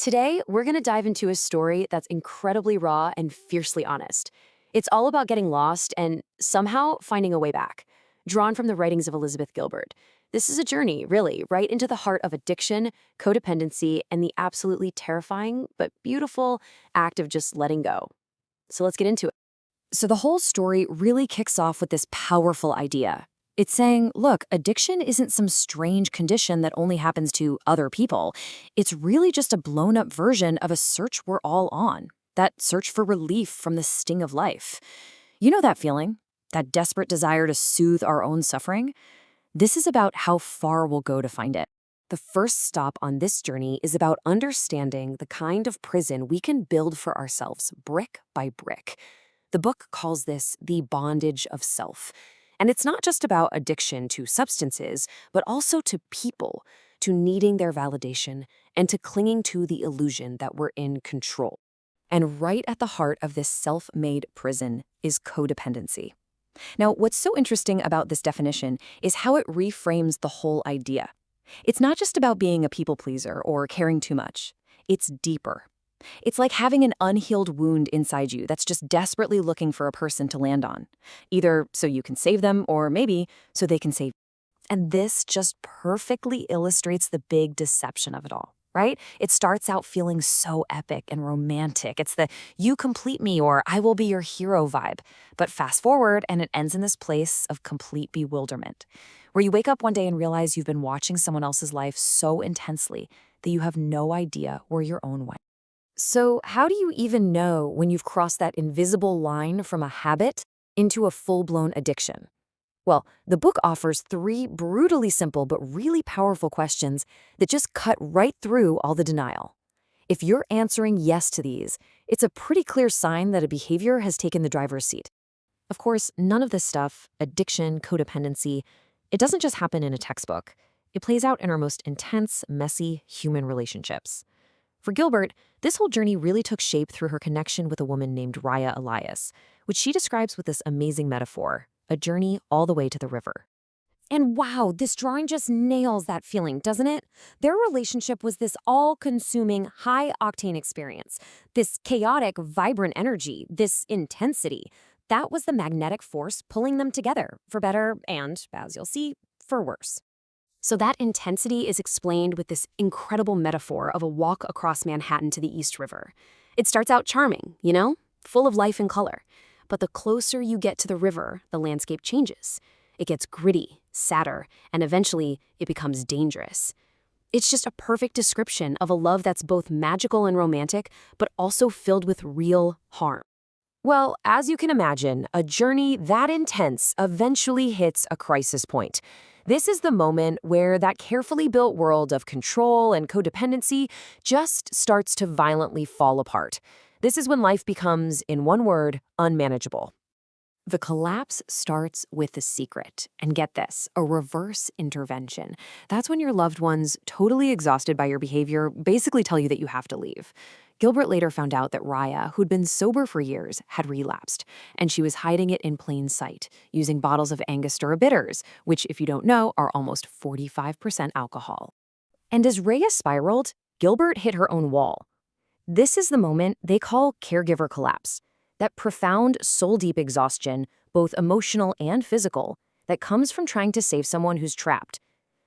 Today, we're going to dive into a story that's incredibly raw and fiercely honest. It's all about getting lost and somehow finding a way back. Drawn from the writings of Elizabeth Gilbert. This is a journey, really, right into the heart of addiction, codependency, and the absolutely terrifying but beautiful act of just letting go. So let's get into it. So the whole story really kicks off with this powerful idea. It's saying, look, addiction isn't some strange condition that only happens to other people. It's really just a blown-up version of a search we're all on, that search for relief from the sting of life. You know that feeling? That desperate desire to soothe our own suffering? This is about how far we'll go to find it. The first stop on this journey is about understanding the kind of prison we can build for ourselves brick by brick. The book calls this the bondage of self. And it's not just about addiction to substances, but also to people, to needing their validation, and to clinging to the illusion that we're in control. And right at the heart of this self-made prison is codependency. Now, what's so interesting about this definition is how it reframes the whole idea. It's not just about being a people pleaser or caring too much. It's deeper. It's like having an unhealed wound inside you that's just desperately looking for a person to land on, either so you can save them or maybe so they can save you. And this just perfectly illustrates the big deception of it all, right? It starts out feeling so epic and romantic. It's the you complete me or I will be your hero vibe. But fast forward and it ends in this place of complete bewilderment, where you wake up one day and realize you've been watching someone else's life so intensely that you have no idea where your own went. So how do you even know when you've crossed that invisible line from a habit into a full-blown addiction? Well, the book offers 3 brutally simple but really powerful questions that just cut right through all the denial. If you're answering yes to these, it's a pretty clear sign that a behavior has taken the driver's seat. Of course, none of this stuff, addiction, codependency, it doesn't just happen in a textbook. It plays out in our most intense, messy human relationships. For Gilbert, this whole journey really took shape through her connection with a woman named Rayya Elias, which she describes with this amazing metaphor, a journey all the way to the river. And wow, this drawing just nails that feeling, doesn't it? Their relationship was this all-consuming, high-octane experience, this chaotic, vibrant energy, this intensity. That was the magnetic force pulling them together, for better and, as you'll see, for worse. So that intensity is explained with this incredible metaphor of a walk across Manhattan to the East River. It starts out charming, full of life and color. But the closer you get to the river, the landscape changes. It gets gritty, sadder, and eventually it becomes dangerous. It's just a perfect description of a love that's both magical and romantic, but also filled with real harm. Well, as you can imagine, a journey that intense eventually hits a crisis point. This is the moment where that carefully built world of control and codependency just starts to violently fall apart. This is when life becomes, in one word, unmanageable. The collapse starts with a secret. And get this, a reverse intervention. That's when your loved ones, totally exhausted by your behavior, basically tell you that you have to leave. Gilbert later found out that Rayya, who'd been sober for years, had relapsed, and she was hiding it in plain sight, using bottles of Angostura bitters, which, if you don't know, are almost 45% alcohol. And as Rayya spiraled, Gilbert hit her own wall. This is the moment they call caregiver collapse, that profound, soul-deep exhaustion, both emotional and physical, that comes from trying to save someone who's trapped.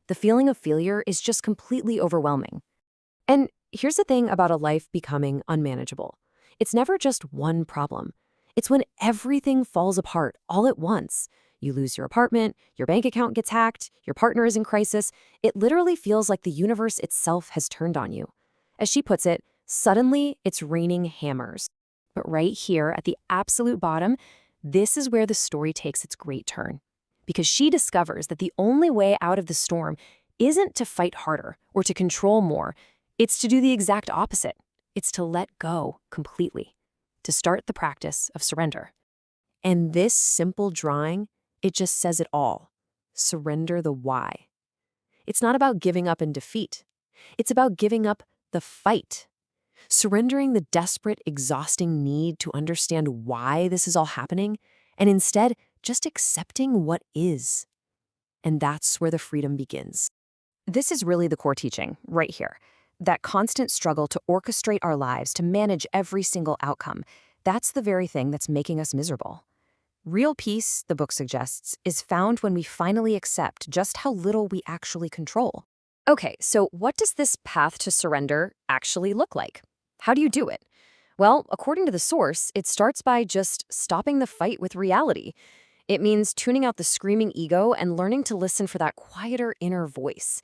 The feeling of failure is just completely overwhelming. And here's the thing about a life becoming unmanageable. It's never just one problem. It's when everything falls apart all at once. You lose your apartment, your bank account gets hacked, your partner is in crisis. It literally feels like the universe itself has turned on you. As she puts it, suddenly it's raining hammers. But right here at the absolute bottom, this is where the story takes its great turn. Because she discovers that the only way out of the storm isn't to fight harder or to control more. It's to do the exact opposite. It's to let go completely, to start the practice of surrender. And this simple drawing, it just says it all. Surrender the why. It's not about giving up in defeat. It's about giving up the fight. Surrendering the desperate, exhausting need to understand why this is all happening, and instead just accepting what is. And that's where the freedom begins. This is really the core teaching, right here. that constant struggle to orchestrate our lives, to manage every single outcome, that's the very thing that's making us miserable. Real peace, the book suggests, is found when we finally accept just how little we actually control. Okay, so what does this path to surrender actually look like? How do you do it? Well, according to the source, it starts by just stopping the fight with reality. It means tuning out the screaming ego and learning to listen for that quieter inner voice.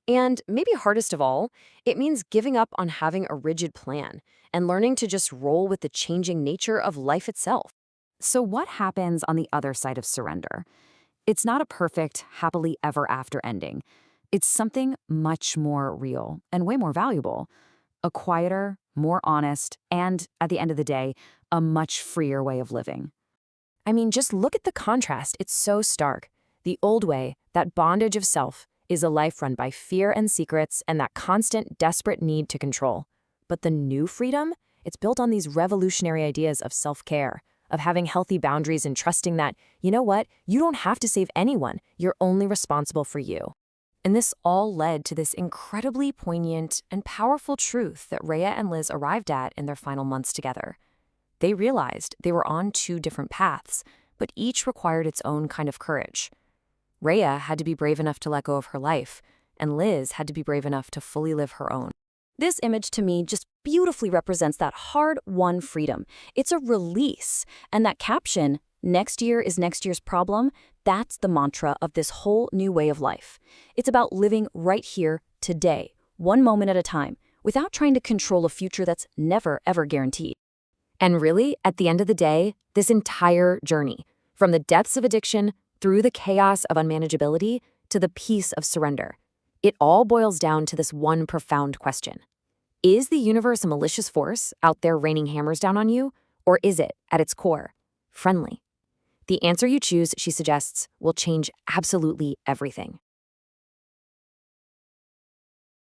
And maybe hardest of all, it means giving up on having a rigid plan and learning to just roll with the changing nature of life itself. So, what happens on the other side of surrender? It's not a perfect, happily ever after ending. It's something much more real and way more valuable. A quieter, more honest, and, at the end of the day, a much freer way of living. I mean, just look at the contrast. It's so stark. The old way, that bondage of self, is a life run by fear and secrets and that constant, desperate need to control. But the new freedom, it's built on these revolutionary ideas of self-care, of having healthy boundaries and trusting that, you know what, you don't have to save anyone, you're only responsible for you. And this all led to this incredibly poignant and powerful truth that Rayya and Liz arrived at in their final months together. They realized they were on two different paths, but each required its own kind of courage. Rayya had to be brave enough to let go of her life, and Liz had to be brave enough to fully live her own. This image to me just beautifully represents that hard-won freedom. It's a release, and that caption, "Next year is next year's problem," that's the mantra of this whole new way of life. It's about living right here, today, one moment at a time, without trying to control a future that's never, ever guaranteed. And really, at the end of the day, this entire journey, from the depths of addiction, through the chaos of unmanageability, to the peace of surrender, it all boils down to this one profound question. Is the universe a malicious force out there raining hammers down on you, or is it, at its core, friendly? The answer you choose, she suggests, will change absolutely everything.